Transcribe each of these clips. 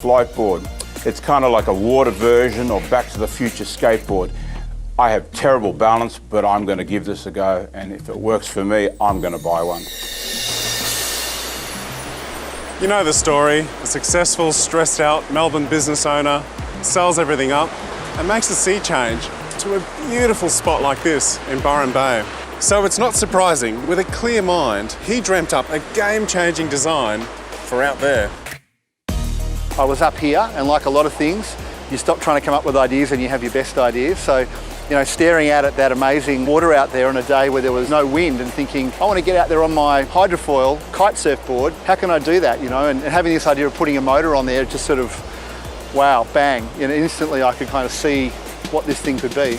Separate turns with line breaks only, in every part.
Fliteboard. It's kind of like a water version or Back to the Future skateboard. I have terrible balance, but I'm going to give this a go, and if it works for me, I'm going to buy one.
You know the story. A successful, stressed out Melbourne business owner sells everything up and makes a sea change to a beautiful spot like this in Byron Bay. So it's not surprising, with a clear mind, he dreamt up a game-changing design for out there.
I was up here, and like a lot of things, you stop trying to come up with ideas and you have your best ideas. So, you know, staring out at that amazing water out there on a day where there was no wind and thinking, I want to get out there on my hydrofoil kite surfboard. How can I do that, you know? And having this idea of putting a motor on there, just sort of, wow, bang. You know, instantly I could kind of see what this thing could be.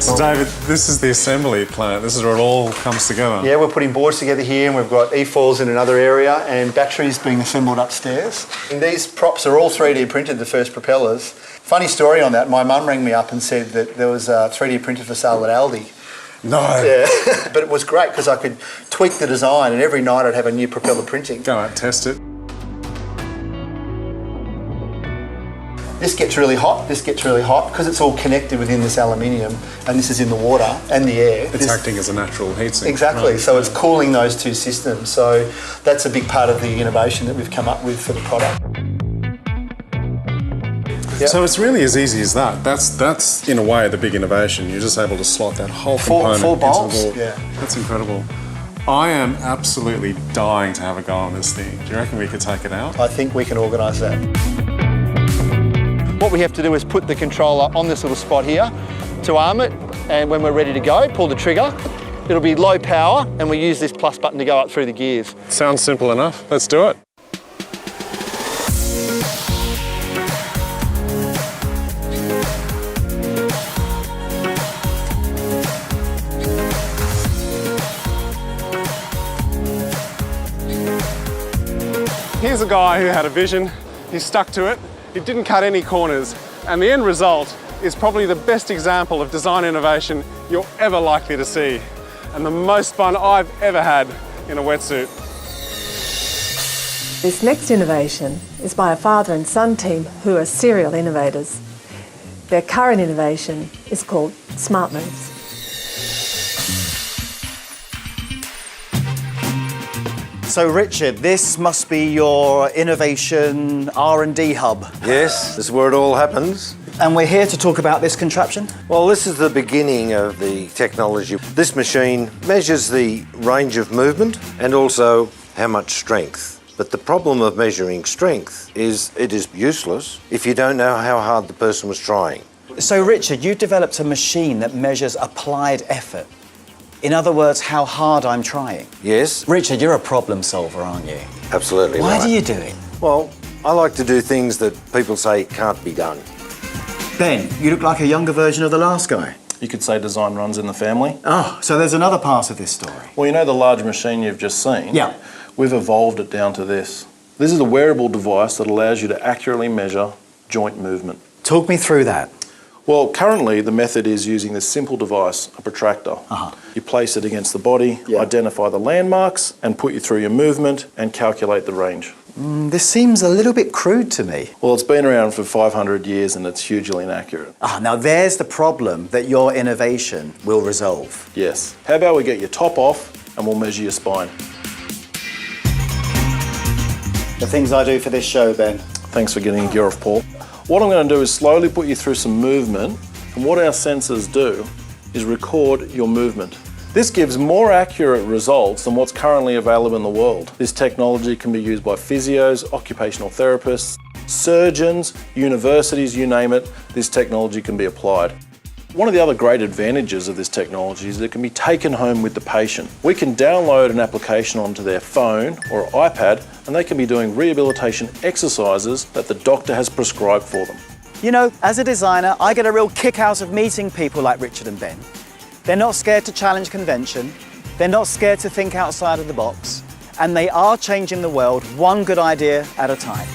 So David, this is the assembly plant. This is where it all comes together.
Yeah, we're putting boards together here, and we've got eFoils in another area and batteries being assembled upstairs. And these props are all 3D printed, the first propellers. Funny story on that, my mum rang me up and said that there was a 3D printer for sale at Aldi.
No.
Yeah, but it was great because I could tweak the design, and every night I'd have a new propeller printing.
Go out and test it.
This gets really hot, this gets really hot, because it's all connected within this aluminium, and this is in the water and the air.
It's acting as a natural heat sink.
Exactly,
right.
so it's cooling those two systems. So that's a big part of the innovation that we've come up with for the product. Yep.
So it's really as easy as that. That's in a way the big innovation. You're just able to slot that whole component
four
into
bolts.
the board.
Yeah.
That's incredible. I am absolutely dying to have a go on this thing. Do you reckon we could take it out?
I think we can organise that. What we have to do is put the controller on this little spot here to arm it, and when we're ready to go, pull the trigger. It'll be low power, and we use this plus button to go up through the gears.
Sounds simple enough. Let's do it. Here's a guy who had a vision. He stuck to it. He didn't cut any corners, and the end result is probably the best example of design innovation you're ever likely to see, and the most fun I've ever had in a wetsuit.
This next innovation is by a father and son team who are serial innovators. Their current innovation is called Smart Moves.
So Richard, this must be your innovation R&D hub.
Yes, this is where it all happens.
And we're here to talk about this contraption?
Well, this is the beginning of the technology. This machine measures the range of movement and also how much strength. But the problem of measuring strength is it is useless if you don't know how hard the person was trying.
So Richard, you developed a machine that measures applied effort. In other words, how hard I'm trying.
Yes.
Richard, you're a problem solver, aren't you?
Absolutely.
Why
right.
do you do it?
Well, I like to do things that people say can't be done.
Ben, you look like a younger version of the last guy.
You could say design runs in the family.
Oh, so there's another part of this story.
Well, you know the large machine you've just seen?
Yeah.
We've evolved it down to this. This is a wearable device that allows you to accurately measure joint movement.
Talk me through that.
Well, currently the method is using this simple device, a protractor. You place it against the body, identify the landmarks, and put you through your movement and calculate the range.
This seems a little bit crude to me.
Well, it's been around for 500 years and it's hugely inaccurate.
Now there's the problem that your innovation will resolve.
Yes. How about we get your top off and we'll measure your spine.
The things I do for this show, Ben.
Thanks for getting your gear off, Paul. What I'm going to do is slowly put you through some movement, and what our sensors do is record your movement. This gives more accurate results than what's currently available in the world. This technology can be used by physios, occupational therapists, surgeons, universities, you name it, this technology can be applied. One of the other great advantages of this technology is that it can be taken home with the patient. We can download an application onto their phone or iPad, and they can be doing rehabilitation exercises that the doctor has prescribed for them.
You know, as a designer, I get a real kick out of meeting people like Richard and Ben. They're not scared to challenge convention, they're not scared to think outside of the box, and they are changing the world one good idea at a time.